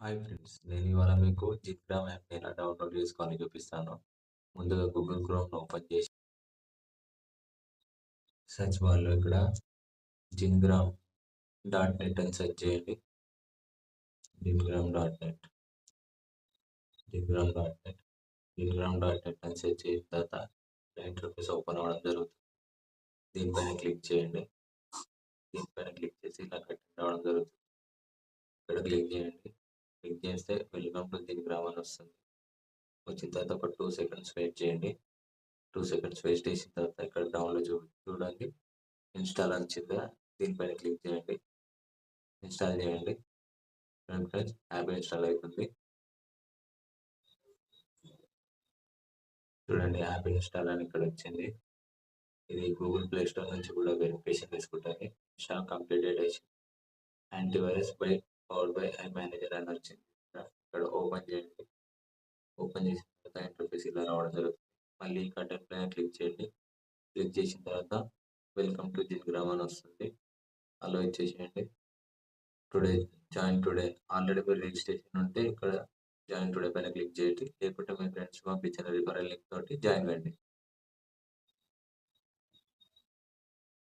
Hi friends. నేను ఇవాళ మీకు జిగ్రామ్ యాప్‌ని ఎలా డౌన్‌లోడ్ చేసుకోవాలో చూపిస్తాను. ముందుగా గూగుల్ క్రోమ్‌ని ఓపెన్ చేసి సెర్చ్ బార్‌లో ఇక్కడ జిన్‌గ్రామ్ డాట్ నెట్ అని సెర్చ్ చేయండి. Zingram dot net, Zingram dot net, Zingram dot net అని సెర్చ్ చేసిన తర్వాత ఇంటర్ఫేస్ ఓపెన్ అవ్వడం జరుగుతుంది. దీనిపైన క్లిక్ చేయండి. దీనిపైన క్లిక్ చేసి ఇలా కనెక్ట్ అవ్వడం జరుగుతుంది. ఇక్కడ క్లిక్ చేయండి. క్లిక్ చేస్తే వెల్కమ్ టు జిన్‌గ్రామ్ అని వస్తుంది. వచ్చిన తర్వాత ఒక 2 సెకండ్స్ వెయిట్ చేయండి. 2 సెకండ్స్ వెయిట్ చేసిన తర్వాత ఇక్కడ డౌన్‌లో చూడండి. ఇన్‌స్టాల్ అని వచ్చిందా, దీనిపైన క్లిక్ చేయండి. ఇన్‌స్టాల్ చేయండి. చూడండి ఫ్రెండ్స్, యాప్ ఇన్‌స్టాల్ అవుతుంది. చూడండి, యాప్ ఇన్‌స్టాల్ అని ఇక్కడ వచ్చింది. ఇది గూగుల్ ప్లే స్టోర్ నుంచి కూడా వెరిఫికేషన్ తీసుకుంటుంది. Install completed antivirus powered by iManager అని వచ్చింది. ఇక్కడ ఓపెన్ చేయండి. ఓపెన్ చేసిన తర్వాత ఇంటర్ఫేస్ ఇలా రావడం జరుగుతుంది. మళ్ళీ కంటెంట్ పైన క్లిక్ చేయండి. క్లిక్ చేసిన తర్వాత వెల్కమ్ టు జిన్‌గ్రామ్ అని వస్తుంది. అలో ఇచ్చేసేయండి. టుడే జాయిన్ టుడే ఆల్రెడీ మీరు రిజిస్ట్రేషన్ ఉంటే ఇక్కడ జాయిన్ టుడే పైన క్లిక్ చేయండి. లేకుంటే మీ ఫ్రెండ్స్ పంపించిన రిఫరల్ లింక్ తోటి జాయిన్ కండి.